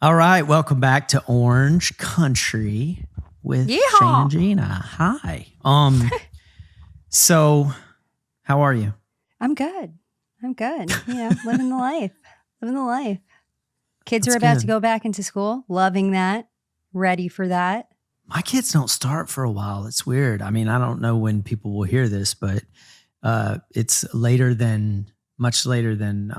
All right, welcome back to Orange Country with Shane and Gina. Hi. So how are you? I'm good. Living the life. Kids That's are about good. to go back into school. Loving that. Ready for that. My kids don't start for a while. It's weird. I mean, I don't know when people will hear this, but it's much later than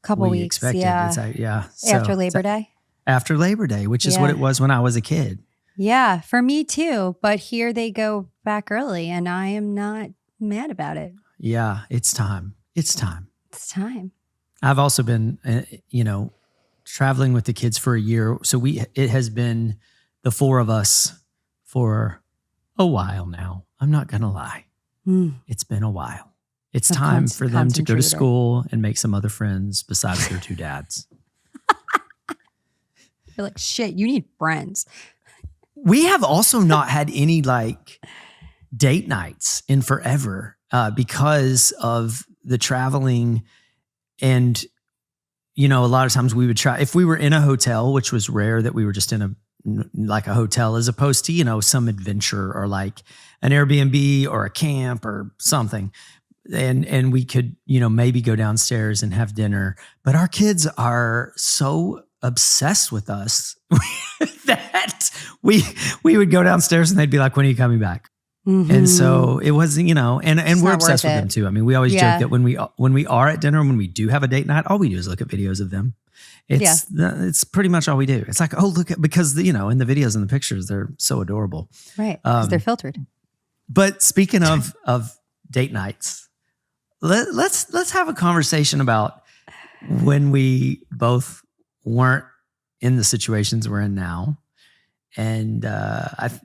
Couple we weeks, expected. yeah. So After Labor Day. After Labor Day, which is what it was when I was a kid. Yeah, for me too. But here they go back early, and I am not mad about it. Yeah, it's time. It's time. I've also been, traveling with the kids for a year. So it has been the four of us for a while now. I'm not going to lie. It's been a while. It's time for them to go to school and make some other friends besides their two dads. You're like, shit, you need friends. We have also not had any date nights in forever because of the traveling. And, a lot of times we would try, if we were in a hotel, which was rare that we were just in a hotel as opposed to, some adventure or like an Airbnb or a camp or something. And we could, maybe go downstairs and have dinner. But our kids are so obsessed with us that we would go downstairs and they'd be like, when are you coming back? Mm-hmm. And so it was, and we're obsessed with them too. I mean, we always joke that when we are at dinner, when we do have a date night, all we do is look at videos of them. It's pretty much all we do. It's like, oh, look at, because in the videos and the pictures, they're so adorable. Right. Because they're filtered. But speaking of date nights, let's have a conversation about when we both weren't in the situations we're in now. And I've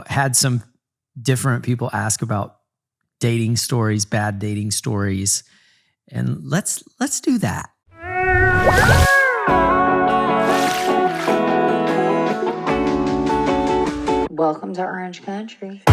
had some different people ask about dating stories, bad dating stories. And let's do that. Welcome to Orange Country.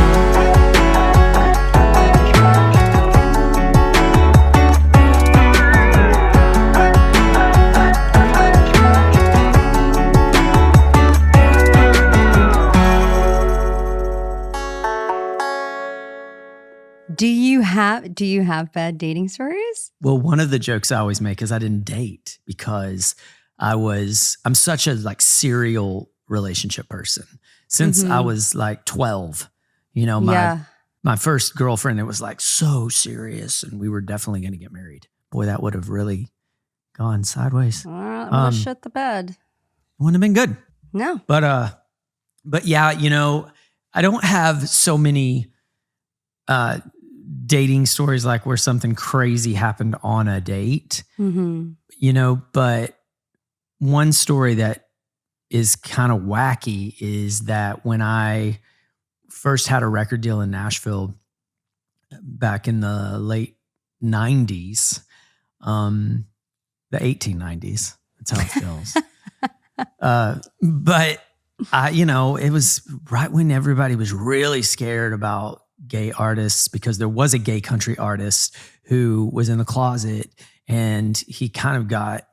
Do you have bad dating stories? Well, one of the jokes I always make is I didn't date because I'm such a serial relationship person. Since I was 12, my first girlfriend, it was so serious and we were definitely going to get married. Boy, that would have really gone sideways. Well, shit the bed. Wouldn't have been good. No. But yeah, I don't have so many dating stories where something crazy happened on a date, but one story that is kind of wacky is that when I first had a record deal in Nashville back in the late 90s, the 1890s, that's how it feels. But it was right when everybody was really scared about gay artists because there was a gay country artist who was in the closet and he kind of got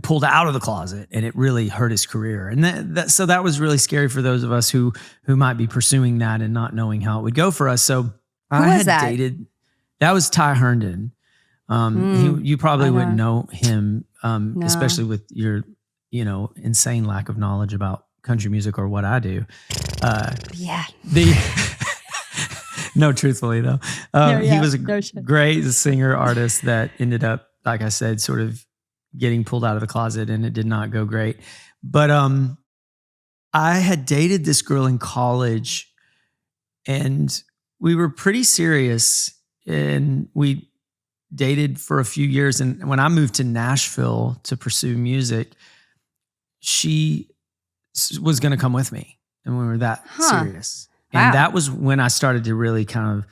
pulled out of the closet and it really hurt his career. And so that was really scary for those of us who might be pursuing that and not knowing how it would go for us. So dated, that was Ty Herndon. You probably wouldn't know him, no. Especially with your, insane lack of knowledge about country music or what I do. No, truthfully though, he was a great singer artist that ended up, like I said, sort of getting pulled out of the closet, and it did not go great. But I had dated this girl in college, and we were pretty serious, and we dated for a few years. And when I moved to Nashville to pursue music, she was going to come with me, and we were that serious. Wow. And that was when I started to really kind of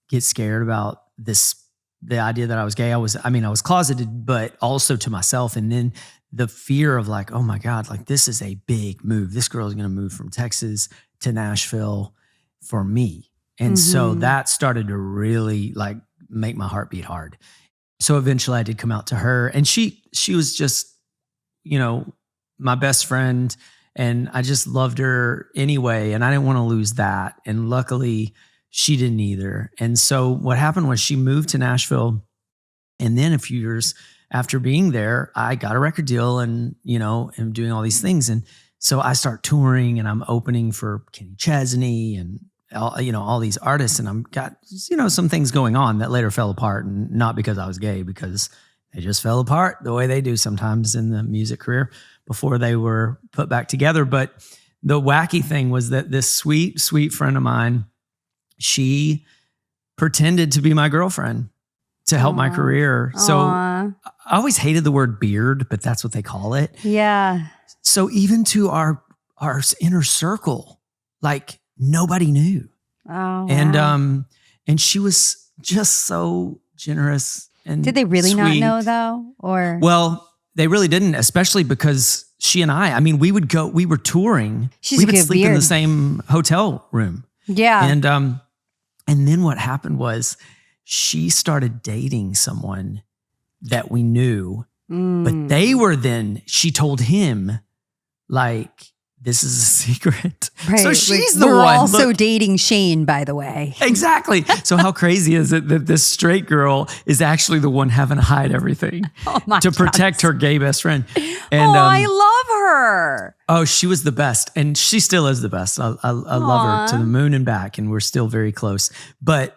get scared about the idea that I was gay. I was closeted, but also to myself. And then the fear of oh my God, this is a big move. This girl is going to move from Texas to Nashville for me. And so that started to really make my heart beat hard. So eventually I did come out to her, and she was just my best friend, and I just loved her anyway. And I didn't want to lose that. And luckily she didn't either. And so what happened was she moved to Nashville. And then a few years after being there, I got a record deal and, am doing all these things. And so I start touring and I'm opening for Kenny Chesney and all these artists, and I'm got, some things going on that later fell apart, and not because I was gay, because they just fell apart the way they do sometimes in the music career before they were put back together. But the wacky thing was that this sweet, sweet friend of mine, she pretended to be my girlfriend to help my career. So I always hated the word beard, but that's what they call it. Yeah. So even to our inner circle, like nobody knew. Oh, and wow. And she was just so generous and Did they really not sweet. know though? Or Well, they really didn't, especially because she and I mean, we were touring. She's we a would good sleep in beard. the same hotel room. Yeah. And then what happened was she started dating someone that we knew, but she told him, like, this is a secret. Right. So she's Like, the we're one. also Look, dating Shane, by the way. exactly. So how crazy is it that this straight girl is actually the one having to hide everything to protect her gay best friend? And I love her. oh, she was the best, and she still is the best. I love her to the moon and back, and we're still very close.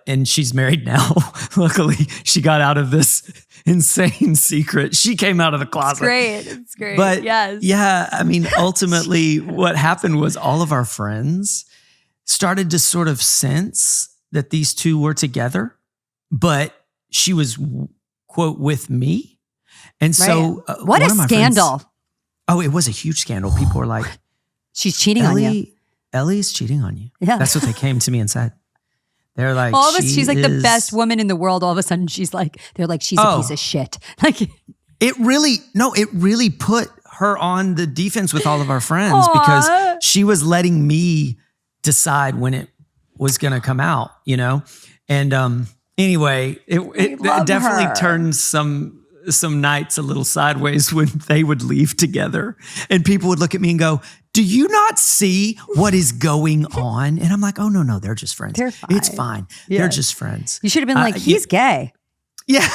And she's married now. Luckily, she got out of this insane secret. She came out of the closet. It's great. But yes. yeah, I mean, ultimately what happened was all of our friends started to sort of sense that these two were together, but she was, quote, with me. And so what one a of my scandal. friends, it was a huge scandal. People were like, she's cheating on you. Ellie's cheating on you. Yeah. That's what they came to me and said. They're like, All of us, she's like the best woman in the world. All of a sudden, she's a piece of shit. Like, it really put her on the defense with all of our friends because she was letting me decide when it was going to come out, And anyway, it definitely turned some nights a little sideways when they would leave together and people would look at me and go, do you not see what is going on? And I'm like, oh, no, they're just friends. They're fine. It's fine. Yeah. They're just friends. You should have been like, he's gay. Yeah.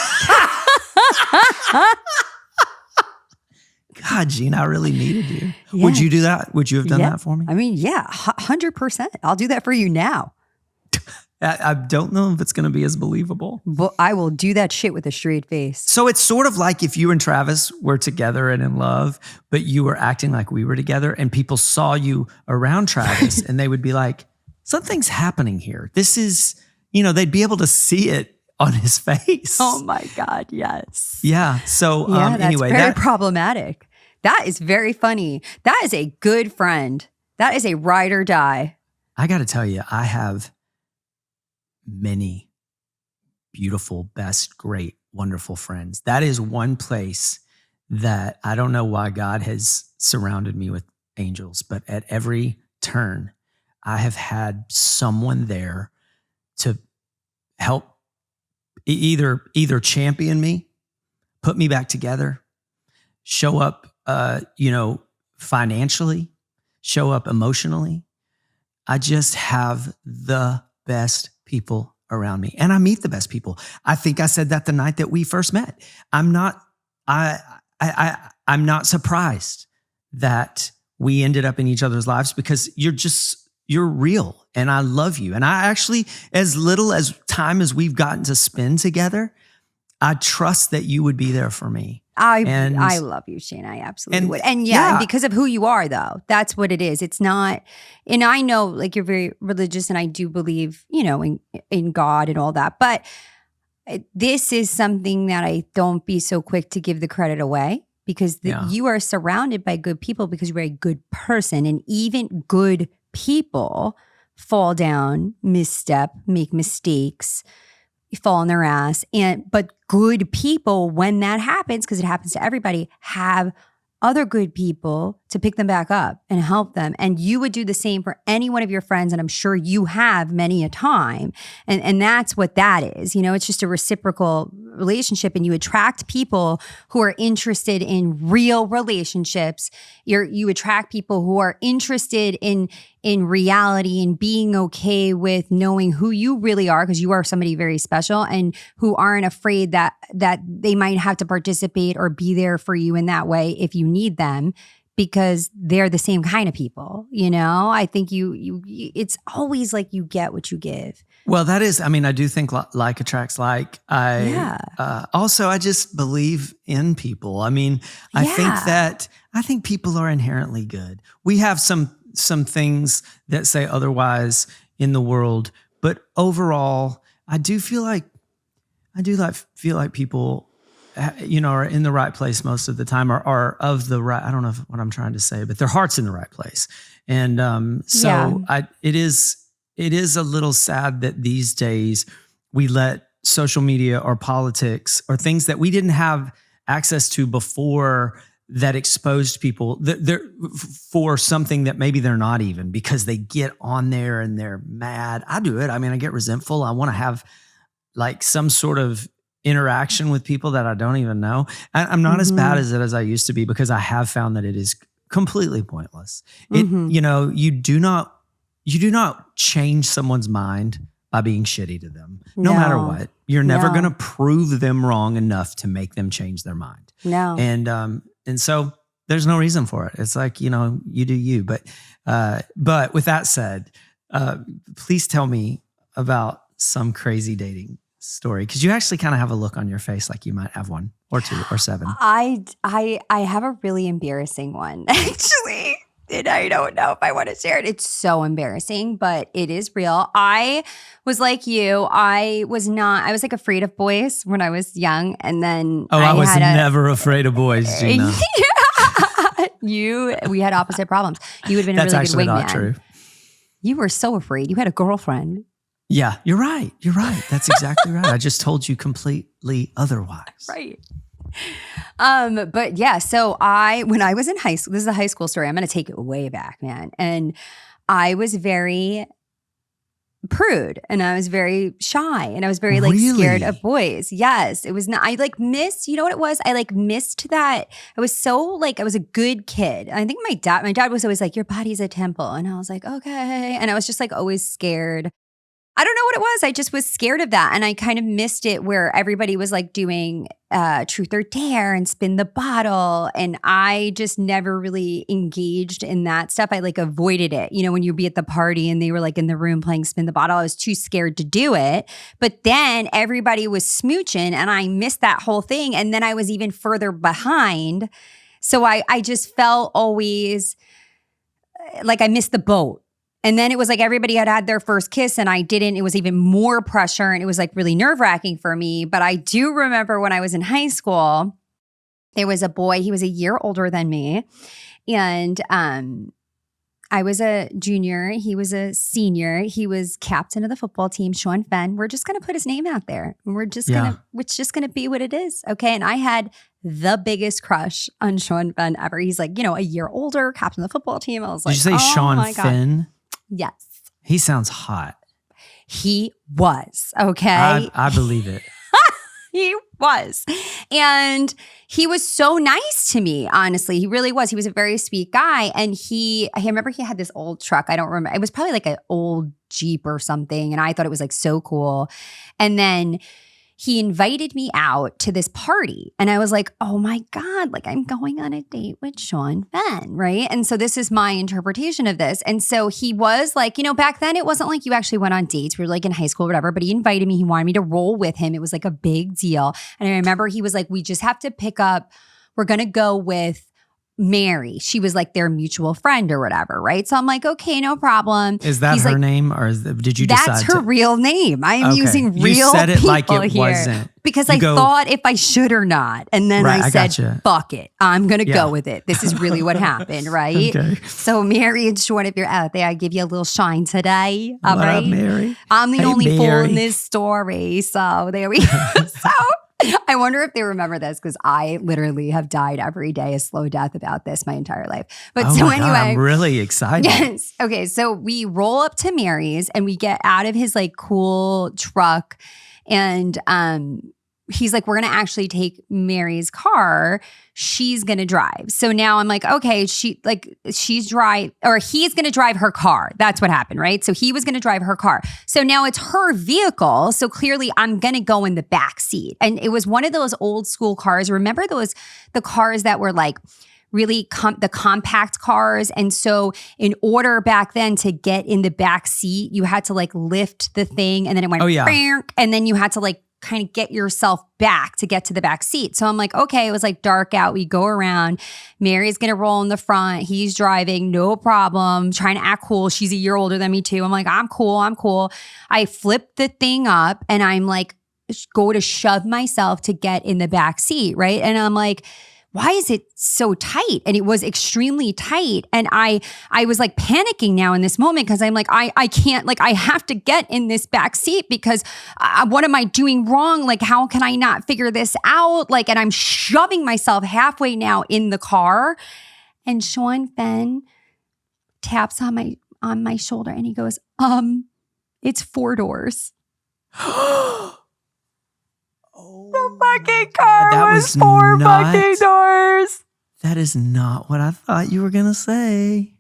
God, Gina, I really needed you. Yeah. Would you do that? Would you have done that for me? I mean, yeah, 100%. I'll do that for you now. I don't know if it's going to be as believable. But I will do that shit with a straight face. So it's sort of like if you and Travis were together and in love, but you were acting like we were together and people saw you around Travis and they would be like, something's happening here. This is, they'd be able to see it on his face. Oh my God, yes. Yeah. So that's anyway. very problematic. That is very funny. That is a good friend. That is a ride or die. I got to tell you, I have many beautiful, best, great, wonderful friends. That is one place that I don't know why God has surrounded me with angels, but at every turn, I have had someone there to help either champion me, put me back together, show up, financially, show up emotionally. I just have the best people around me, and I meet the best people. I think I said that the night that we first met. I'm not surprised that we ended up in each other's lives because you're real, and I love you. And I actually, as little as time as we've gotten to spend together, I trust that you would be there for me. I love you, Shane. I absolutely would. And and because of who you are, though, that's what it is. It's not, and I know like you're very religious and I do believe, in God and all that. But this is something that I don't be so quick to give the credit away because you are surrounded by good people because you're a good person. And even good people fall down, misstep, make mistakes, fall on their ass. But good people, when that happens, because it happens to everybody, have other good people to pick them back up and help them. And you would do the same for any one of your friends. And I'm sure you have many a time. And that's what that is. You know, it's just a reciprocal relationship, and you attract people who are interested in real relationships. You attract people who are interested in reality and being okay with knowing who you really are, because you are somebody very special, and who aren't afraid that they might have to participate or be there for you in that way if you need them, because they're the same kind of people. You know, I think it's always like you get what you give. Well, that is, I mean, I do think like attracts like. Also, I just believe in people. I mean, I think people are inherently good. We have some things that say otherwise in the world, but overall, I feel like people, you know, are in the right place most of the time, or are of the right, I don't know what I'm trying to say, but their heart's in the right place. And it is a little sad that these days we let social media or politics or things that we didn't have access to before that exposed people for something that maybe they're not even, because they get on there and they're mad. I do it. I mean, I get resentful. I want to have like some sort of interaction with people that I don't even know. I'm not as bad as it as I used to be, because I have found that it is completely pointless. You know, you do not change someone's mind by being shitty to them, no matter what. You're never going to prove them wrong enough to make them change their mind. No. And so there's no reason for it. It's like, you know, you do you. But with that said, please tell me about some crazy dating story, because you actually kind of have a look on your face like you might have one or two or seven. I have a really embarrassing one, actually. And I don't know if I want to share it. It's so embarrassing, but it is real. I was like you. I was like afraid of boys when I was young. And then I was never afraid of boys, Gina. We had opposite problems. You would have been a really good wingman. That's actually not true. You were so afraid. You had a girlfriend. Yeah, you're right. You're right. That's exactly right. I just told you completely otherwise. Right. But yeah, so when I was in high school, this is a high school story. I'm going to take it way back, man. And I was very prude, and I was very shy, and I was very scared of boys. Yes, it was not, I missed, you know what it was? I missed that. I was so I was a good kid. I think my dad was always like, your body's a temple. And I was like, okay. And I was just always scared. I don't know what it was. I just was scared of that. And I kind of missed it where everybody was doing truth or dare and spin the bottle. And I just never really engaged in that stuff. I avoided it. You know, when you'd be at the party and they were in the room playing spin the bottle, I was too scared to do it. But then everybody was smooching and I missed that whole thing. And then I was even further behind. So I just felt always like I missed the boat. And then it was everybody had their first kiss and I didn't. It was even more pressure and it was really nerve-wracking for me. But I do remember when I was in high school, there was a boy, he was a year older than me. And I was a junior, he was a senior. He was captain of the football team, Sean Fenn. We're just going to put his name out there. It's just going to be what it is. Okay. And I had the biggest crush on Sean Fenn ever. He's a year older, captain of the football team. I was Did you say Sean Fenn? Yes. He sounds hot. He was, okay? I believe it. He was. And he was so nice to me, honestly. He really was. He was a very sweet guy. And I remember he had this old truck. I don't remember. It was probably an old Jeep or something. And I thought it was so cool. And then he invited me out to this party. And I was like, oh my God, I'm going on a date with Sean Fenn, right? And so this is my interpretation of this. And so he was back then it wasn't you actually went on dates. We were in high school or whatever, but he invited me. He wanted me to roll with him. It was a big deal. And I remember he was we just have to pick up, we're going to go with Mary. She was their mutual friend or whatever, right? So I'm okay, no problem. Is that her name, or did you decide? That's her real name. I am using real you said it people like it here wasn't. Because I thought if I should or not, and then I said, gotcha. "Fuck it, I'm gonna go with it." This is really what happened, right? Okay. So Mary and Sean, if you're out there, I give you a little shine today. All right, Mary? I'm the only fool in this story. So there we go. So I wonder if they remember this because I literally have died every day a slow death about this my entire life. But oh so my anyway. God, I'm really excited. Yes. Okay. So we roll up to Mary's and we get out of his like cool truck and he's like, we're going to actually take Mary's car. She's going to drive. So now I'm like, okay, he's going to drive her car. That's what happened, right? So he was going to drive her car. So now it's her vehicle. So clearly I'm going to go in the back seat. And it was one of those old school cars. Remember the cars that were like really the compact cars. And so in order back then to get in the back seat, you had to like lift the thing and then it went, and then you had to like kind of get yourself back to get to the back seat. So I'm like, okay, it was like dark out. We go around. Mary's going to roll in the front. He's driving, no problem, trying to act cool. She's a year older than me too. I'm like, I'm cool. I flip the thing up and I'm like, go to shove myself to get in the back seat, right? And I'm like, why is it so tight? And it was extremely tight. And I was like panicking now in this moment because I'm like, I can't, like, I have to get in this back seat because what am I doing wrong? Like, how can I not figure this out? Like, and I'm shoving myself halfway now in the car. And Sean Fenn taps on my shoulder and he goes, it's 4 doors. The fucking car was 4 fucking doors. That is not what I thought you were going to say.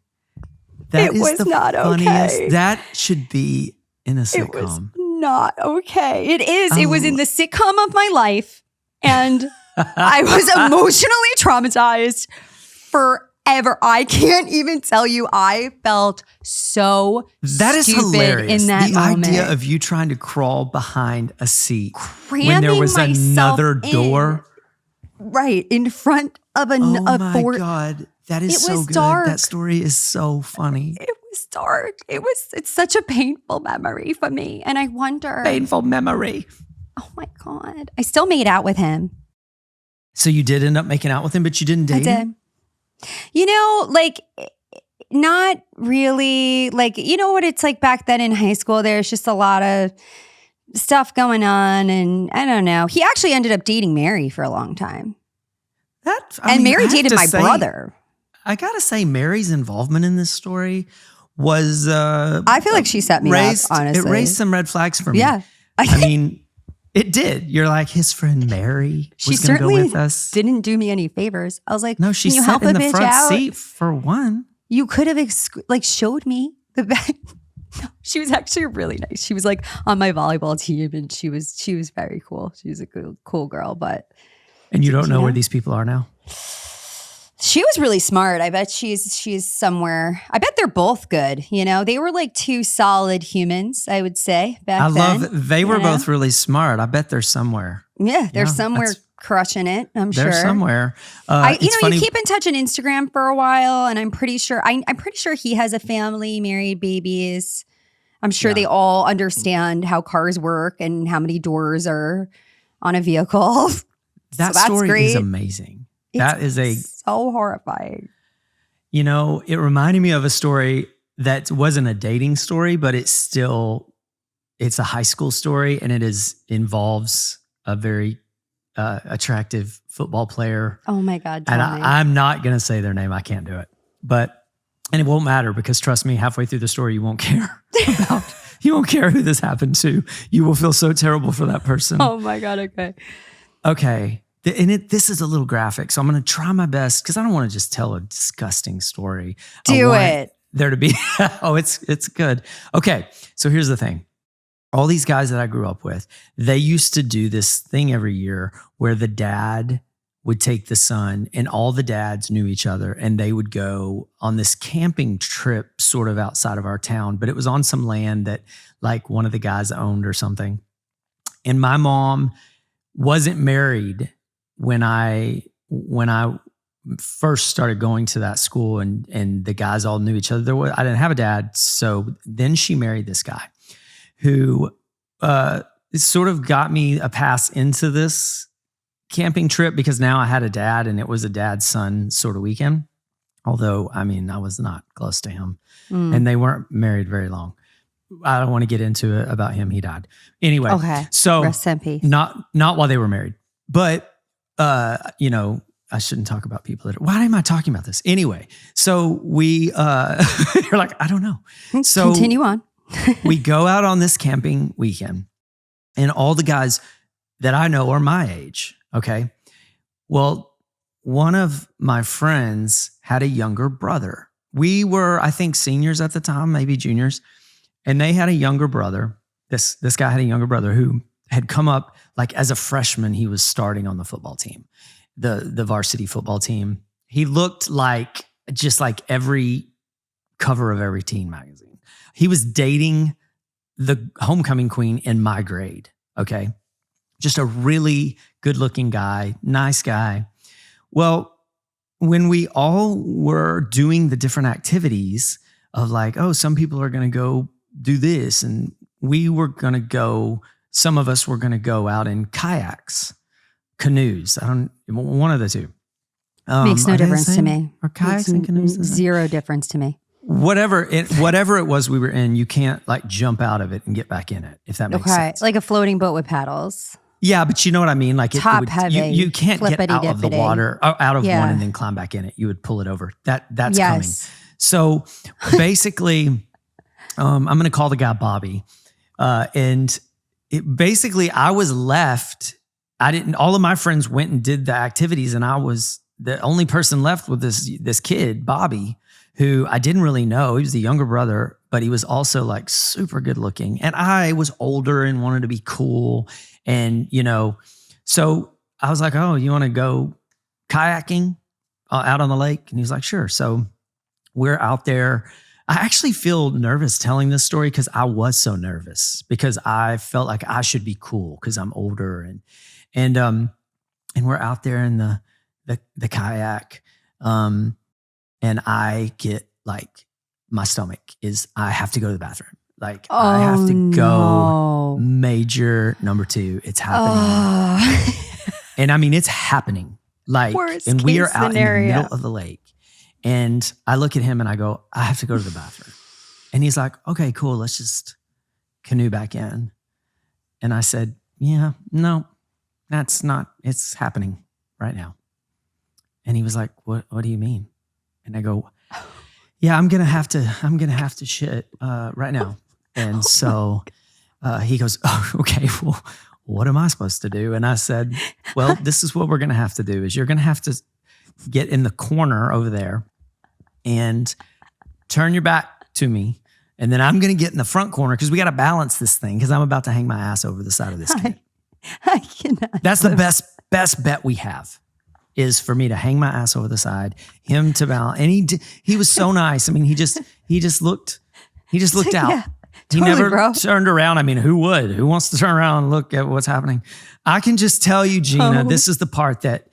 It was not okay. That should be in a sitcom. It was not okay. It is. It was in the sitcom of my life. And I was emotionally traumatized forever. I can't even tell you. I felt so that is stupid hilarious. In that moment. The idea of you trying to crawl behind a seat Cramming when there was myself another door. Right, in front of Oh my God. That is so good. Dark. That story is so funny. It was dark. It's such a painful memory for me. And I wonder. Painful memory. Oh my God. I still made out with him. So you did end up making out with him, but you didn't date him? You know, like, not really. Like, you know what it's like back then in high school? There's just a lot of stuff going on. And I don't know. He actually ended up dating Mary for a long time. Mary dated my brother. I got to say, Mary's involvement in this story was... I feel like she set me up, honestly. It raised some red flags for me. Yeah. I mean... It did. You're like, his friend Mary was going to go with us. Didn't do me any favors. I was like, no, she can you sat help in a the bitch front out? seat for one. You could have showed me the back. No, she was actually really nice. She was like on my volleyball team, and she was very cool. She was a cool girl. But and you don't know where these people are now. She was really smart. I bet she's somewhere. I bet they're both good. You know, they were like 2 solid humans, I would say, back then. They were both really smart. I bet they're somewhere. Yeah, they're somewhere crushing it, I'm sure. They're somewhere. You keep in touch on Instagram for a while, and I'm pretty sure he has a family, married, babies. I'm sure they all understand how cars work and how many doors are on a vehicle. That story is amazing. That is so horrifying. You know, it reminded me of a story that wasn't a dating story, but it's a high school story, and involves a very attractive football player. Oh my God. And I'm not going to say their name. I can't do it. And it won't matter because trust me, halfway through the story, you won't care you won't care who this happened to. You will feel so terrible for that person. Oh my God. Okay. Okay. And this is a little graphic, so I'm going to try my best because I don't want to just tell a disgusting story. Do it. There to be, it's good. Okay, so here's the thing. All these guys that I grew up with, they used to do this thing every year where the dad would take the son, and all the dads knew each other, and they would go on this camping trip sort of outside of our town, but it was on some land that like one of the guys owned or something. And my mom wasn't married when I first started going to that school, and the guys all knew each other. I didn't have a dad. So then she married this guy who sort of got me a pass into this camping trip because now I had a dad, and it was a dad-son sort of weekend. Although, I mean, I was not close to him, and they weren't married very long. I don't want to get into it about him. He died. Anyway, okay. So rest in peace. Not while they were married. But, I shouldn't talk about people why am I talking about this? Anyway, so we, you're like, I don't know. So continue on. we go out on this camping weekend and all the guys that I know are my age. Okay. Well, one of my friends had a younger brother. We were, I think, seniors at the time, maybe juniors. And they had a younger brother. This guy had a younger brother who had come up like as a freshman. He was starting on the football team, the varsity football team. He looked like just like every cover of every teen magazine. He was dating the homecoming queen in my grade. Okay. Just a really good looking guy, nice guy. Well, when we all were doing the different activities of like, oh, some people are going to go do this. And we were going to go, some of us were going to go out in kayaks, canoes. One of the two. Makes no difference to me. Are kayaks and canoes? Zero difference to me. Whatever it was we were in, you can't like jump out of it and get back in it, if that makes sense. Like a floating boat with paddles. Yeah, but you know what I mean? Like top heavy. You can't get out of the water, out of one and then climb back in it. You would pull it over. That's coming. So basically, I'm going to call the guy Bobby. And basically I was left. All of my friends went and did the activities and I was the only person left with this kid, Bobby, who I didn't really know. He was the younger brother, but he was also like super good looking. And I was older and wanted to be cool. And, so I was like, oh, you want to go kayaking out on the lake? And he's like, sure. So we're out there. I actually feel nervous telling this story because I was so nervous because I felt like I should be cool because I'm older and we're out there in the kayak. And I get like, my stomach I have to go to the bathroom. Like I have to go major number 2. It's happening. And I mean, it's happening. Like, and we are out in the middle of the lake and I look at him and I go, I have to go to the bathroom. And he's like, okay, cool. Let's just canoe back in. And I said, yeah, no, that's not, it's happening right now. And he was like, what do you mean? And I go, yeah, I'm going to have to shit right now. And so he goes, oh, okay, well, what am I supposed to do? And I said, well, this is what we're going to have to do is you're going to have to get in the corner over there and turn your back to me. And then I'm going to get in the front corner because we got to balance this thing because I'm about to hang my ass over the side of this kid. I cannot. That's the best bet we have. Is for me to hang my ass over the side, him to balance. And he was so nice. I mean, he just looked out. Yeah, he never turned around. I mean, who would? Who wants to turn around and look at what's happening? I can just tell you, Gina, this is the part that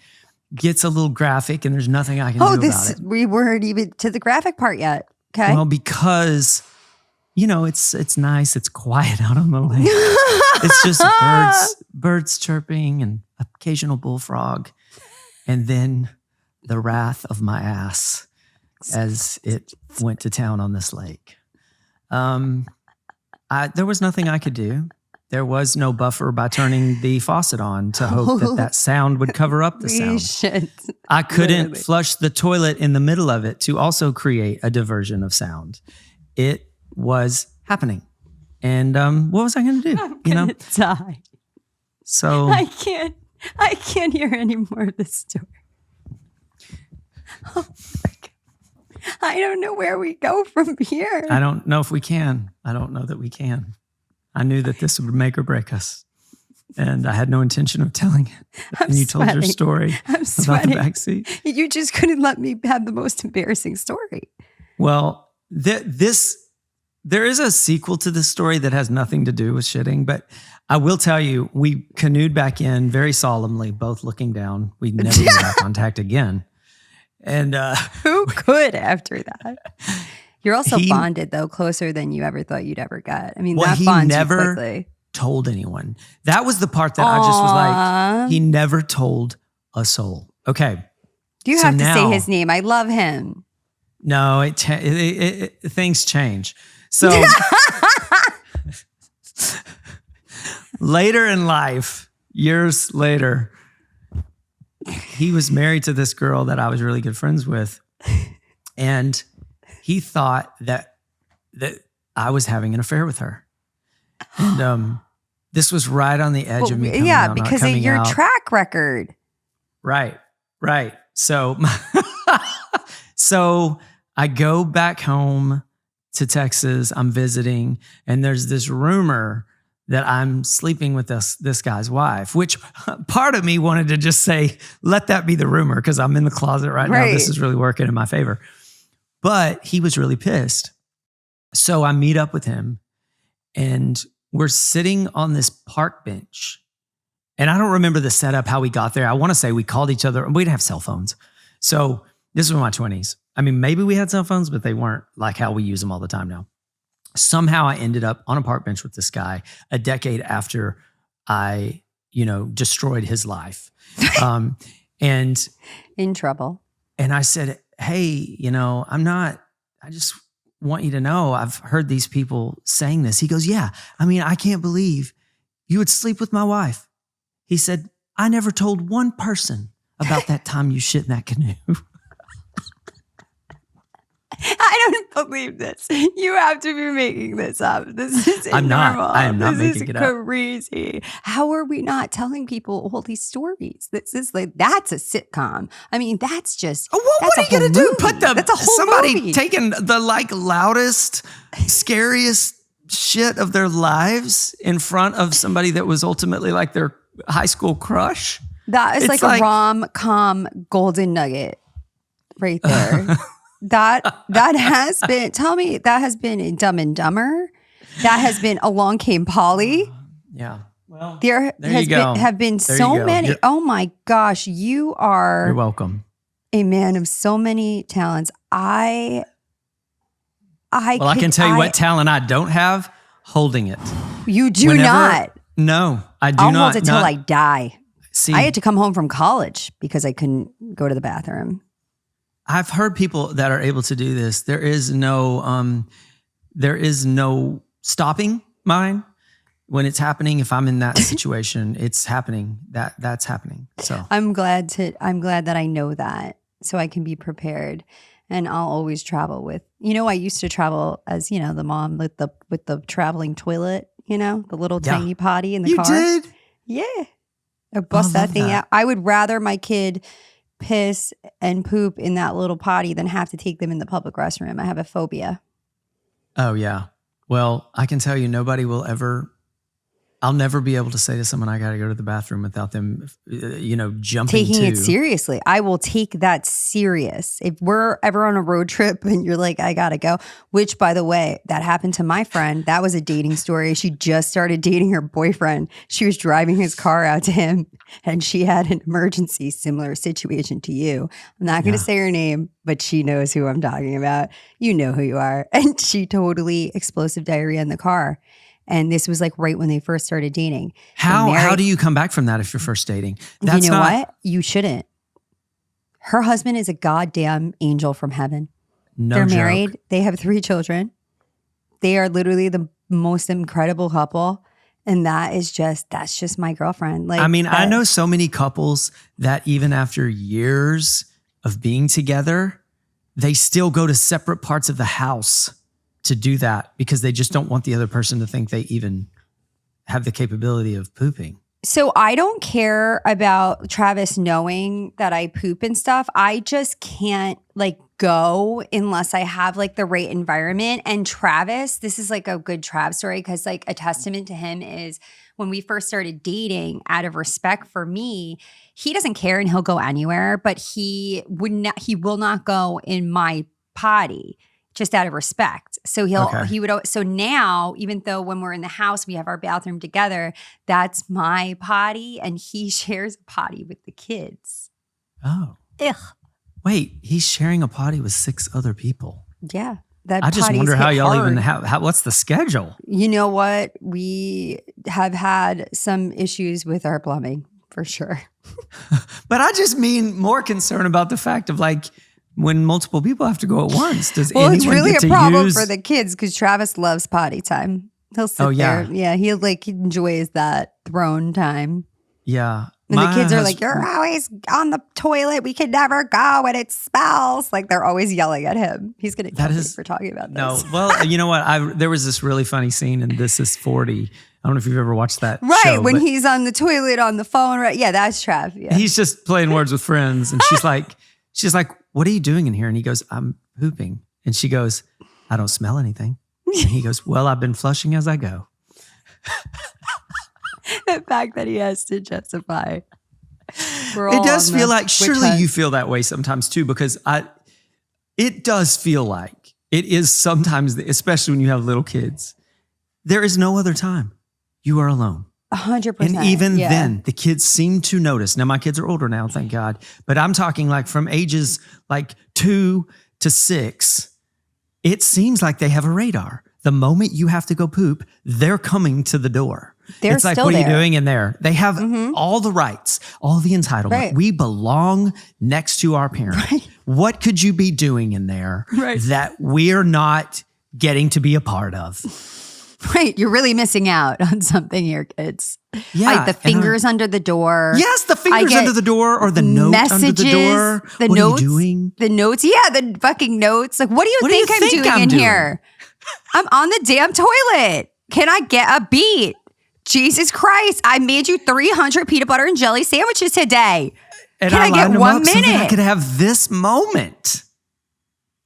gets a little graphic and there's nothing I can do about it. We weren't even to the graphic part yet. Okay. Well, because, it's nice. It's quiet out on the lake. It's just birds chirping and occasional bullfrog. And then the wrath of my ass as it went to town on this lake. There was nothing I could do. There was no buffer by turning the faucet on to hope that sound would cover up the sound. I couldn't flush the toilet in the middle of it to also create a diversion of sound. It was happening. And what was I going to do? I'm going to die. So I can't hear any more of this story. Oh my God. I don't know where we go from here. I don't know if we can. I don't know that we can. I knew that this would make or break us. And I had no intention of telling it. And you told your story about the backseat. You just couldn't let me have the most embarrassing story. Well, there is a sequel to this story that has nothing to do with shitting, but I will tell you, we canoed back in very solemnly, both looking down. We never made eye contact again. And who could after that? You're also bonded though, closer than you ever thought you'd ever get. I mean, that bonds you quickly. Told anyone. That was the part that I just was like, he never told a soul. Okay. You have to say his name. I love him. No, things change. So later in life, years later, he was married to this girl that I was really good friends with. And he thought that I was having an affair with her. And this was right on the edge of me coming out, because of your track record. Right. So, so I go back home to Texas. I'm visiting, and there's this rumor that I'm sleeping with this guy's wife, which part of me wanted to just say, let that be the rumor, because I'm in the closet right now. This is really working in my favor. But he was really pissed. So I meet up with him, and we're sitting on this park bench. And I don't remember the setup, how we got there. I want to say we called each other. We didn't have cell phones. So this was my 20s. I mean, maybe we had cell phones, but they weren't like how we use them all the time now. Somehow I ended up on a park bench with this guy a decade after I, destroyed his life. And in trouble. And I said, hey, I just want you to know, I've heard these people saying this. He goes, yeah, I can't believe you would sleep with my wife. He said, I never told one person about that time you shit in that canoe. I don't believe this. You have to be making this up. This is I'm not. I am not making it up. This is crazy. How are we not telling people all these stories? This is that's a sitcom. That's just. What are you going to do? Put that's a whole somebody movie. Taking the loudest, scariest shit of their lives in front of somebody that was ultimately like their high school crush. That is like a rom-com golden nugget right there. That has been, tell me, that has been in Dumb and Dumber. That has been Along Came Polly. Yeah. Well, there have been so many. Oh my gosh, you're welcome. A man of so many talents. I can tell you what talent I don't have: holding it. You do not. No, I do not. I'll hold it till I die. See, I had to come home from college because I couldn't go to the bathroom. I've heard people that are able to do this. There is no stopping mine when it's happening. If I'm in that situation, it's happening. That's happening. So I'm glad that I know that, so I can be prepared. And I'll always travel with. I used to travel as the mom with the traveling toilet. The little tiny potty in the car. You did? Yeah, I bust that thing out. I would rather my kid piss and poop in that little potty than have to take them in the public restroom. I have a phobia. Oh, yeah. Well, I can tell you I'll never be able to say to someone, I got to go to the bathroom without them, jumping Taking it seriously. I will take that serious. If we're ever on a road trip and you're like, I got to go, which by the way, that happened to my friend. That was a dating story. She just started dating her boyfriend. She was driving his car out to him and she had an emergency, similar situation to you. I'm not going to say her name, but she knows who I'm talking about. You know who you are. And she totally explosive diarrhea in the car. And this was like right when they first started dating. How do you come back from that if you're first dating? What? You shouldn't. Her husband is a goddamn angel from heaven. They're married. They have 3 children. They are literally the most incredible couple. And that's just my girlfriend. I know so many couples that even after years of being together, they still go to separate parts of the house to do that because they just don't want the other person to think they even have the capability of pooping. So I don't care about Travis knowing that I poop and stuff. I just can't go unless I have the right environment. And Travis, this is a good Trav story because a testament to him is when we first started dating, out of respect for me, he doesn't care and he'll go anywhere, but he will not go in my potty. Just out of respect. So so now, even though when we're in the house, we have our bathroom together, that's my potty and he shares a potty with the kids. Oh. Ugh. Wait, he's sharing a potty with 6 other people. Yeah. I just wonder how y'all even have, what's the schedule? You know what? We have had some issues with our plumbing for sure. But I just mean more concern about the fact of when multiple people have to go at once, it's really a problem for the kids because Travis loves potty time. He'll sit there. Yeah, he enjoys that throne time. Yeah. And the kids are like, you're always on the toilet. We can never go and it smells. Like they're always yelling at him. He's going to kill me for talking about this. No, well, you know what? There was this really funny scene in This Is 40. I don't know if you've ever watched that show. When he's on the toilet on the phone. Right. Yeah, that's Trav. Yeah. He's just playing words with friends. And she's like, what are you doing in here? And he goes, I'm pooping. And she goes, I don't smell anything. And he goes, well, I've been flushing as I go. The fact that he has to justify. It does feel like, surely you feel that way sometimes too, because it does feel like it is sometimes, especially when you have little kids, there is no other time. You are alone. 100%. And even then, the kids seem to notice. Now, my kids are older now, thank God. But I'm talking like from ages like 2 to 6, it seems like they have a radar. The moment you have to go poop, they're coming to the door. It's like, what are you doing in there? They have all the rights, all the entitlement. Right. We belong next to our parent. Right. What could you be doing in there that we're not getting to be a part of? Right. You're really missing out on something here, kids. Yeah. Like the fingers under the door. Yes, the fingers under the door or the note under the door. The what notes, are you doing? The notes. Yeah, the fucking notes. Like, what do you think I'm doing in here? I'm on the damn toilet. Can I get a beat? Jesus Christ, I made you 300 peanut butter and jelly sandwiches today. And Can I get 1 minute? So that I could have this moment.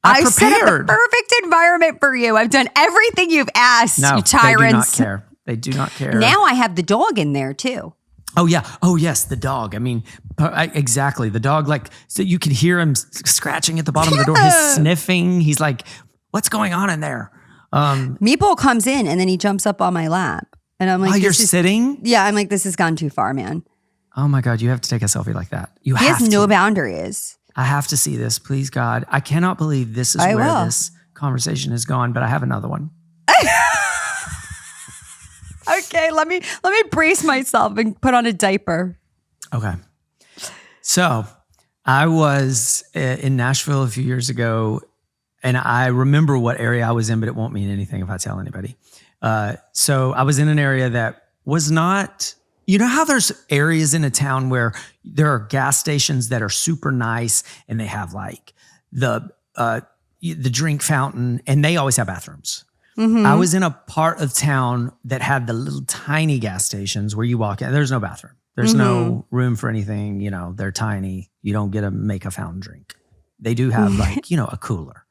I set up the perfect environment for you. I've done everything you've asked, you tyrants. They do not care. They do not care. Now I have the dog in there too. Oh, yeah. Oh, yes, the dog. I mean, exactly. The dog, like, so you could hear him scratching at the bottom of the door. He's sniffing. He's like, what's going on in there? Meatball comes in and then he jumps up on my lap. And I'm like, you're sitting? Yeah, I'm like, this has gone too far, man. Oh my God, you have to take a selfie like that. He has no boundaries. I have to see this, please, God. I cannot believe this is where this conversation has gone, but I have another one. Okay, let me brace myself and put on a diaper. Okay. So I was in Nashville a few years ago, and I remember what area I was in, but it won't mean anything if I tell anybody. So I was in an area that was not, you know how there's areas in a town where there are gas stations that are super nice and they have like the drink fountain and they always have bathrooms. Mm-hmm. I was in a part of town that had the little tiny gas stations where you walk in, there's no bathroom. There's no room for anything, you know, they're tiny. You don't get to make a fountain drink. They do have like, you know, a cooler.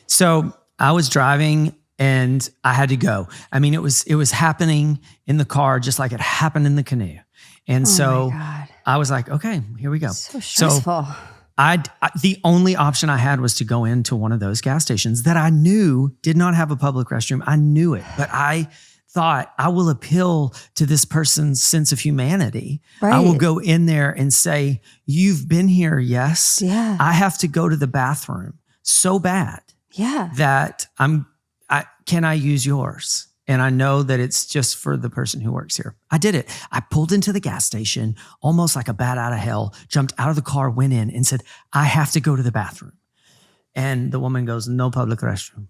So I was driving and I had to go. I mean, it was happening in the car just like it happened in the canoe. And so I was like, okay, here we go. So stressful. So the only option I had was to go into one of those gas stations that I knew did not have a public restroom. I knew it, but I thought I will appeal to this person's sense of humanity. Right. I will go in there and say, you've been here, yes. Yeah. I have to go to the bathroom so bad. Yeah. That can I use yours? And I know that it's just for the person who works here. I did it. I pulled into the gas station, almost like a bat out of hell, jumped out of the car, went in and said, I have to go to the bathroom. And the woman goes, no public restroom.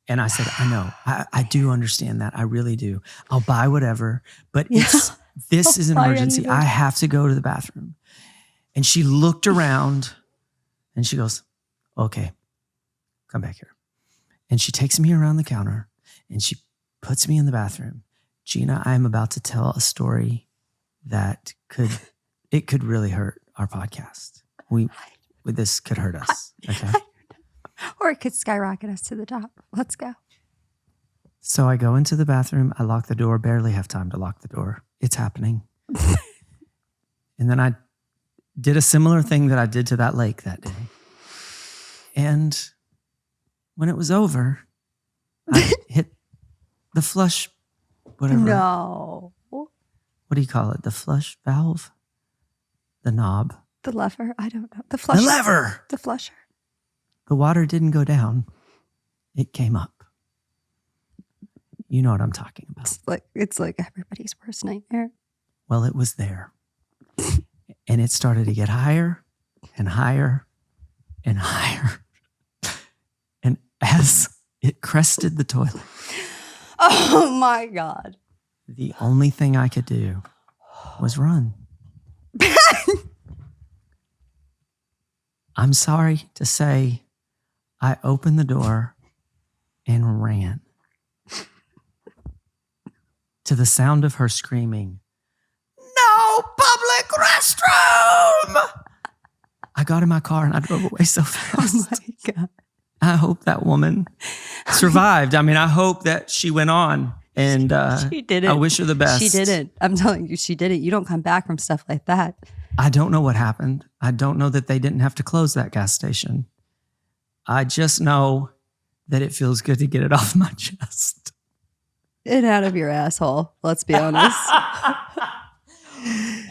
And I said, I know, I do understand that. I really do. I'll buy whatever, but this is an emergency. I have to go to the bathroom. And she looked around and she goes, okay, come back here. And she takes me around the counter and she puts me in the bathroom. Gina, I am about to tell a story that could really hurt our podcast. This could hurt us. Okay. Or it could skyrocket us to the top. Let's go. So I go into the bathroom. I lock the door, barely have time to lock the door. It's happening. And then I did a similar thing that I did to that lake that day. And when it was over, I hit the flush, whatever. No. What do you call it? The flush valve? The knob? The lever? I don't know. The flusher. The lever! The flusher. The water didn't go down. It came up. You know what I'm talking about. It's like everybody's worst nightmare. Well, it was there. And it started to get higher and higher and higher. And as it crested the toilet. Oh my God. The only thing I could do was run. I'm sorry to say, I opened the door and ran to the sound of her screaming, "No public restroom!" I got in my car and I drove away so fast. Oh my God. I hope that woman survived. I mean, I hope that she went on, and she didn't. I wish her the best. She didn't. I'm telling you, she didn't. You don't come back from stuff like that. I don't know what happened. I don't know that they didn't have to close that gas station. I just know that it feels good to get it off my chest. Get out of your asshole. Let's be honest.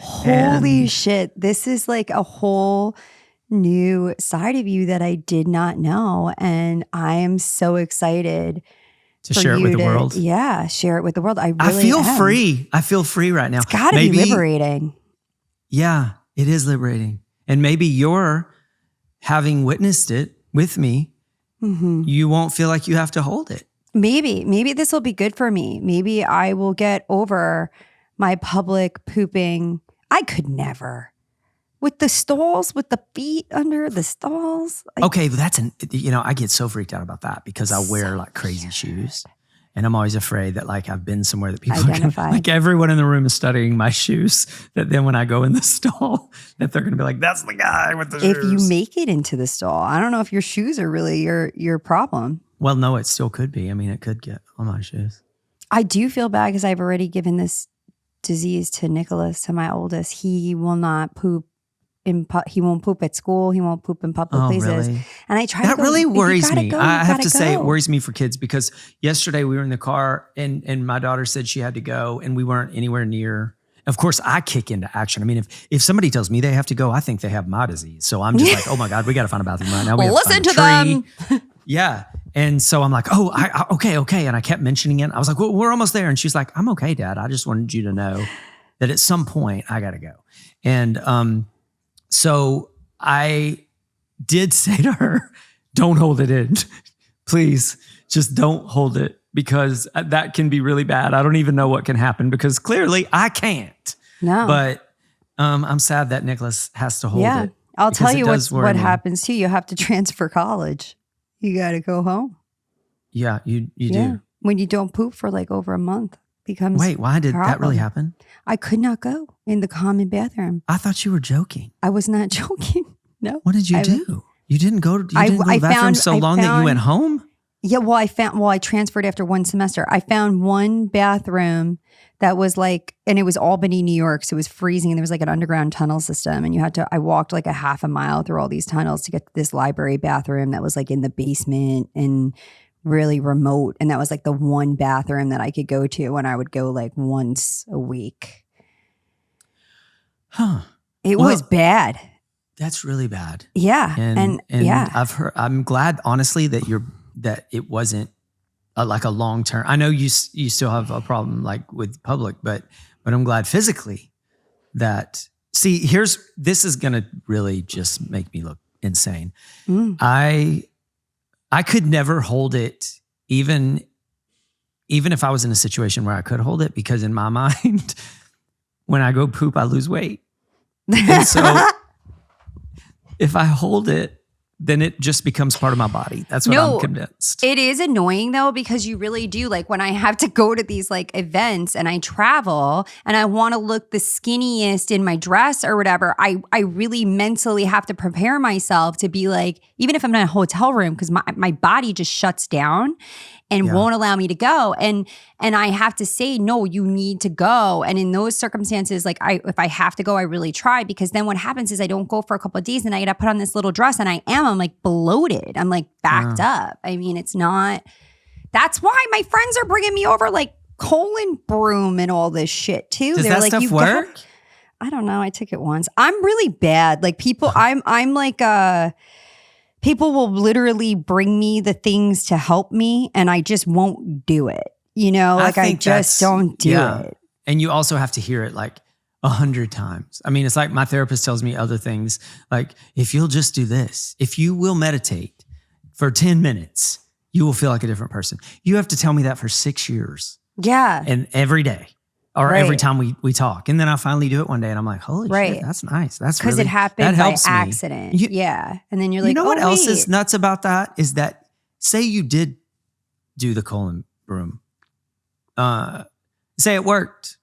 Holy shit. This is like a whole new side of you that I did not know. And I am so excited to share it with the world. Yeah, share it with the world. I feel free. I feel free right now. It's got to be liberating. Yeah, it is liberating. And maybe you're having witnessed it with me. Mm-hmm. You won't feel like you have to hold it. Maybe this will be good for me. Maybe I will get over my public pooping. I could never. With the stalls, with the feet under the stalls. Okay, I get so freaked out about that because I wear like crazy shoes. And I'm always afraid that like I've been somewhere that people identify. Like everyone in the room is studying my shoes. That then when I go in the stall, that they're going to be like, "That's the guy with the shoes." If you make it into the stall, I don't know if your shoes are really your problem. Well, no, it still could be. I mean, it could get on my shoes. I do feel bad because I've already given this disease to Nicholas, to my oldest. He will not poop. He won't poop at school. He won't poop in public places. Really? And I try that to really worries me. I have to say go. it worries me for kids because yesterday we were in the car and my daughter said she had to go and we weren't anywhere near. Of course, I kick into action. I mean, if somebody tells me they have to go, I think they have my disease. So I'm just like, oh my God, we got to find a bathroom right now. We have listen to, to them. Yeah. And so I'm like, oh, okay. And I kept mentioning it. I was like, well, we're almost there. And she's like, I'm okay, Dad. I just wanted you to know that at some point I got to go. And so I did say to her, don't hold it in. Please, just don't hold it because that can be really bad. I don't even know what can happen because clearly I can't. No. But I'm sad that Nicholas has to hold it. I'll tell you what happens too. You have to transfer college. You got to go home. Yeah, you do. When you don't poop for like over a month. Wait, why did that really happen? I could not go in the common bathroom. I thought you were joking. I was not joking. No. What did you do? You didn't go to the bathroom so long that you went home? Yeah, I transferred after one semester. I found one bathroom that was like, and it was Albany, New York, so it was freezing and there was like an underground tunnel system and I walked like a half a mile through all these tunnels to get to this library bathroom that was like in the basement and really remote. And that was like the one bathroom that I could go to when I would go like once a week. Huh. It was bad. That's really bad. Yeah. And yeah. I'm glad honestly that it wasn't like a long term. I know you still have a problem like with public, but I'm glad physically that this is going to really just make me look insane. I could never hold it, even if I was in a situation where I could hold it, because in my mind, when I go poop, I lose weight. And so if I hold it, then it just becomes part of my body. That's what I'm convinced. It is annoying though, because you really do, like when I have to go to these like events and I travel and I want to look the skinniest in my dress or whatever, I really mentally have to prepare myself to be like, even if I'm in a hotel room, because my body just shuts down and won't allow me to go. And I have to say, no, you need to go. And in those circumstances, like if I have to go, I really try, because then what happens is I don't go for a couple of days and I got to put on this little dress and I'm like bloated. I'm like backed up. I mean, it's not, that's why my friends are bringing me over like colon broom and all this shit too. Does that stuff work? I don't know. I took it once. I'm really bad. Like people, I'm like people will literally bring me the things to help me and I just won't do it. You know, like I just don't do it. And you also have to hear it like 100 times. I mean, it's like my therapist tells me other things, like if you'll just do this, if you will meditate for 10 minutes, you will feel like a different person. You have to tell me that for 6 years. Yeah. And every day. or every time we talk. And then I finally do it one day and I'm like, holy shit, that's nice. That's because really, it happened that by helps me. accident. And then you're like, you know what else wait. is nuts about that is that say you did do the colon broom, say it worked.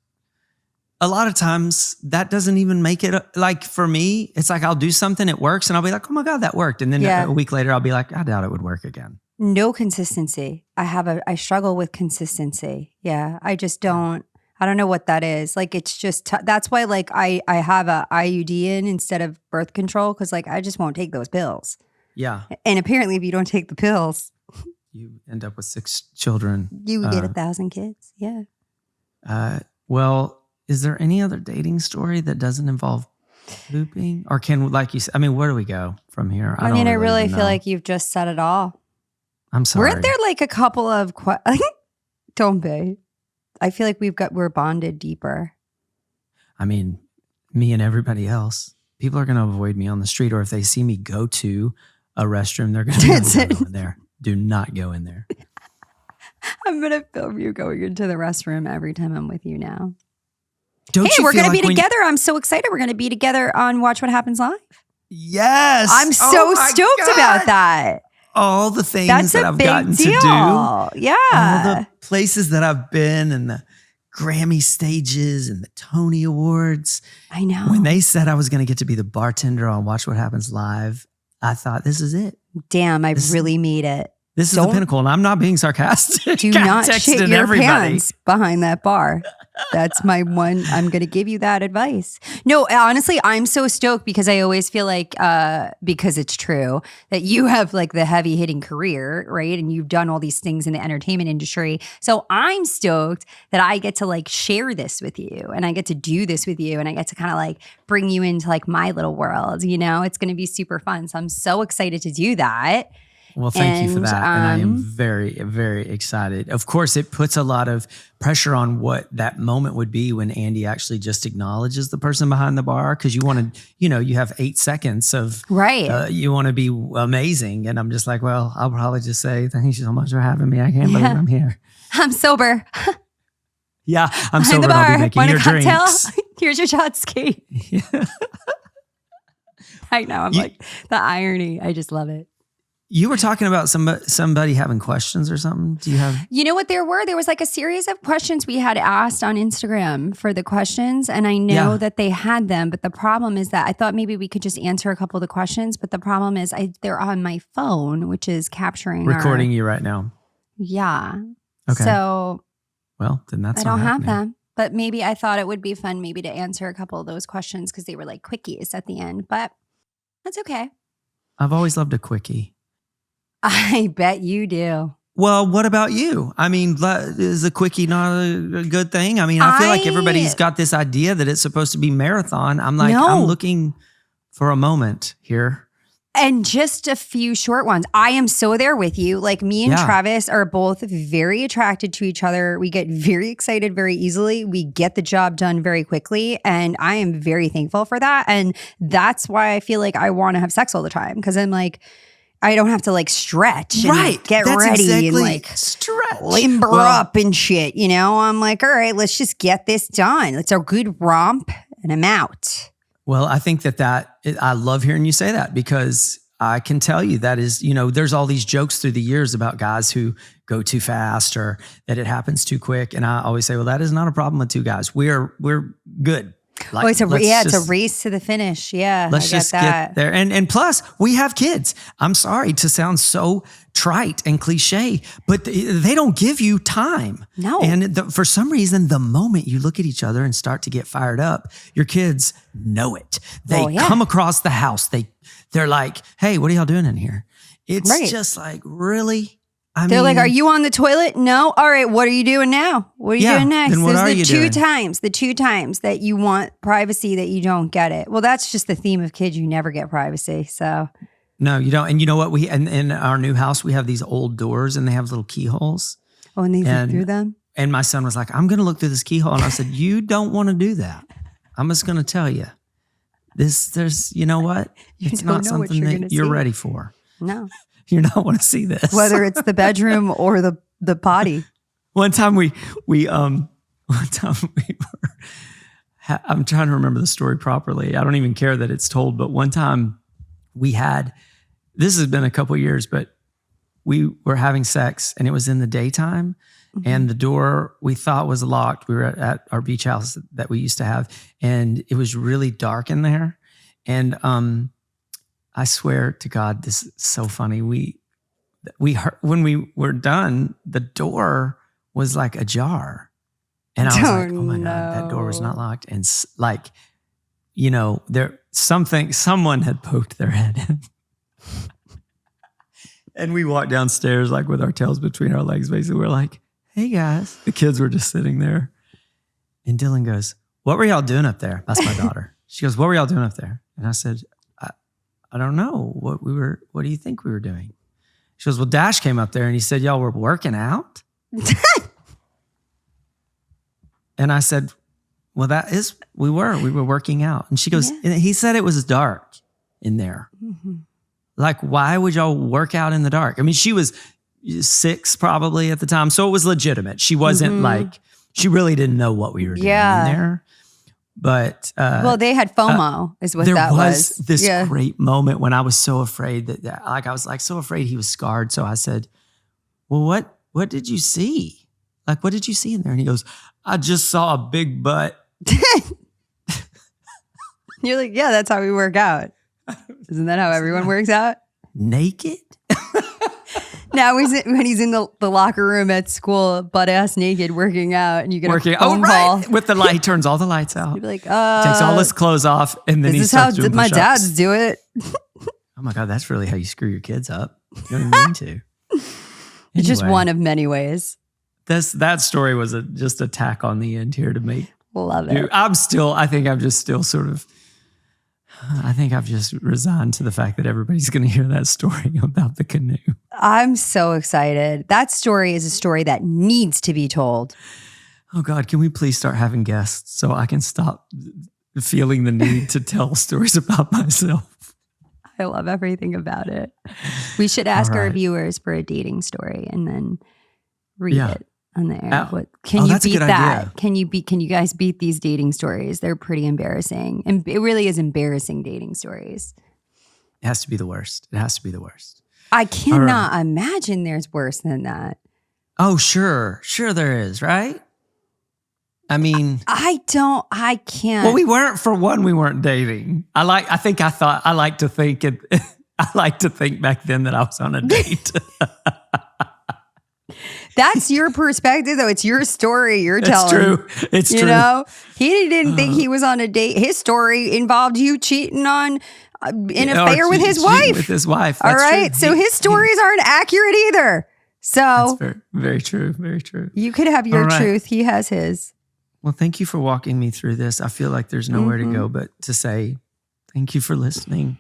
A lot of times that doesn't even make it like for me, it's like I'll do something, it works, and I'll be like, oh my God, that worked. And then a week later, I'll be like, I doubt it would work again. No consistency. I struggle with consistency. Yeah. I just don't know what that is. Like, it's just, that's why like I have a IUD in instead of birth control. Cause like, I just won't take those pills. Yeah. And apparently if you don't take the pills, you end up with 6 children. You get 1,000 kids. Yeah. Well, is there any other dating story that doesn't involve pooping? Or can, like you said, I mean, where do we go from here? I mean, I really feel like you've just said it all. I'm sorry. Weren't there like a couple of, don't be. I feel like we're bonded deeper. I mean, me and everybody else, people are going to avoid me on the street, or if they see me go to a restroom, they're going to go in there. Do not go in there. I'm going to film you going into the restroom every time I'm with you now. We're going to be together. I'm so excited. We're going to be together on Watch What Happens Live. Yes. I'm so stoked about that. All the things that I've gotten to do. Yeah. All the places that I've been and the Grammy stages and the Tony Awards. I know. When they said I was going to get to be the bartender on Watch What Happens Live, I thought, this is it. Damn, I really made it. This is the pinnacle, and I'm not being sarcastic. Do not shit your pants behind that bar. That's my one. I'm going to give you that advice. No, honestly, I'm so stoked because I always feel like, because it's true, that you have like the heavy hitting career, right? And you've done all these things in the entertainment industry. So I'm stoked that I get to like share this with you and I get to do this with you and I get to kind of like bring you into like my little world, you know? It's going to be super fun. So I'm so excited to do that. Well, thank you for that. And I am very, very excited. Of course, it puts a lot of pressure on what that moment would be when Andy actually just acknowledges the person behind the bar. Cause you want to, you have 8 seconds of, you want to be amazing. And I'm just like, well, I'll probably just say, thank you so much for having me. I can't believe I'm here. I'm sober. Yeah, I'm sober and I'll be making your drinks. Here's your shot ski. Right now, I'm like, the irony. I just love it. You were talking about somebody having questions or something. Do you have? You know what there were? There was like a series of questions we had asked on Instagram for the questions. And I know that they had them. But the problem is that I thought maybe we could just answer a couple of the questions. But the problem is they're on my phone, which is recording you right now. Yeah. Okay. So. Well, then that's I don't have them. But maybe I thought it would be fun maybe to answer a couple of those questions because they were like quickies at the end. But that's okay. I've always loved a quickie. I bet you do. Well, what about you? I mean, is a quickie not a good thing? I mean, I feel like everybody's got this idea that it's supposed to be marathon. I'm like, I'm looking for a moment here. And just a few short ones. I am so there with you. Like me and Travis are both very attracted to each other. We get very excited very easily. We get the job done very quickly. And I am very thankful for that. And that's why I feel like I want to have sex all the time. Because I'm like, I don't have to like stretch and get ready and like limber up and shit. You know, I'm like, all right, let's just get this done. It's a good romp and I'm out. Well, I think I love hearing you say that because I can tell you that is, there's all these jokes through the years about guys who go too fast or that it happens too quick. And I always say, well, that is not a problem with two guys. We're good. Like, it's a race to the finish. Yeah, let's just get there. And plus, we have kids. I'm sorry to sound so trite and cliche, but they don't give you time. No. And for some reason, the moment you look at each other and start to get fired up, your kids know it. They come across the house. They're like, hey, what are y'all doing in here? It's just like, really? They're like, are you on the toilet? No. All right. What are you doing now? What are you doing next? Then what are you doing? The two times that you want privacy that you don't get it. Well, that's just the theme of kids. You never get privacy. So. No, you don't. And you know what? In our new house, we have these old doors and they have little keyholes. Oh, and they look through them? And my son was like, I'm going to look through this keyhole. And I said, you don't want to do that. I'm just going to tell you. You know what? It's not something that you're ready for. No. You don't want to see this. Whether it's the bedroom or the potty. One time we one time I'm trying to remember the story properly. I don't even care that it's told, but one time this has been a couple years, but we were having sex and it was in the daytime and the door we thought was locked. We were at our beach house that we used to have and it was really dark in there. And I swear to God, this is so funny. We heard, when we were done, the door was like ajar. And I was like, oh my God, that door was not locked. And like, you know, someone had poked their head in. And we walked downstairs like with our tails between our legs, basically. We're like, hey guys. The kids were just sitting there. And Dylan goes, what were y'all doing up there? That's my daughter. She goes, what were y'all doing up there? And I said, I don't know. What do you think we were doing? She goes, well, Dash came up there and he said, y'all were working out? And I said, well, we were working out. And she goes, he said it was dark in there. Mm-hmm. Like, why would y'all work out in the dark? I mean, she was 6 probably at the time. So it was legitimate. She wasn't like, she really didn't know what we were doing in there. But well, they had FOMO is what that was. There was this great moment when I was so afraid that I was like so afraid he was scarred. So I said, well, what did you see? Like, what did you see in there? And he goes, I just saw a big butt. You're like, yeah, that's how we work out. Isn't that how everyone works out? Naked? Now when he's in the locker room at school, butt ass naked, working out, and you get a phone call with the light. He turns all the lights out. You'd be like, takes all his clothes off, and then he starts doing my push-ups. dads do it. Oh my God, that's really how you screw your kids up. You don't even mean to. Anyway, it's just one of many ways. That story was just a tack on the end here to make. Love it. I think I've just resigned to the fact that everybody's going to hear that story about the canoe. I'm so excited. That story is a story that needs to be told. Oh God, can we please start having guests so I can stop feeling the need to tell stories about myself? I love everything about it. We should ask our viewers for a dating story and then read it on the air. Can you beat that? Idea. Can you guys beat these dating stories? They're pretty embarrassing. And it really is embarrassing dating stories. It has to be the worst. It has to be the worst. I cannot imagine there's worse than that. Oh, sure. Sure there is, right? I mean, I can't. Well, we weren't dating. I like to think back then that I was on a date. That's your perspective, though. It's your story you're telling. True. It's true. You know, he didn't think he was on a date. His story involved you cheating on an affair with his wife. With his wife. That's all right. True. So his stories aren't accurate either. So that's very, very true. Very true. You could have your truth. He has his. Well, thank you for walking me through this. I feel like there's nowhere to go but to say thank you for listening.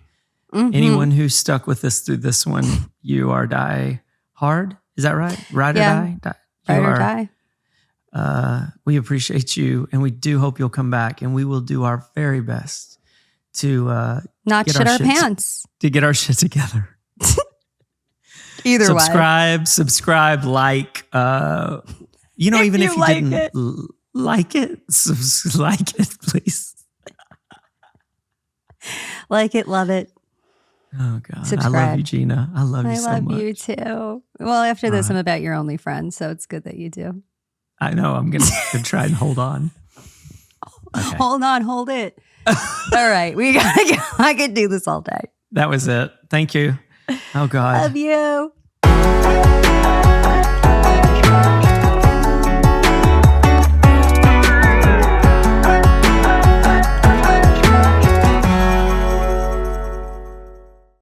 Mm-hmm. Anyone who stuck with us through this one, you are die hard. Is that right? Ride or die? Ride or die. We appreciate you, and we do hope you'll come back, and we will do our very best to not shit our pants. To get our shit together. Either subscribe, like. Even if you like didn't it. like it, like it, please. Like it, love it. Oh God, subscribe. I love you, Gina. I love you so much. I love you too. Well, after this, I'm about your only friend, so it's good that you do. I know. I'm gonna try and hold on. Okay. Hold on, hold it. All right, we gotta go. I could do this all day. That was it. Thank you. Oh God, love you.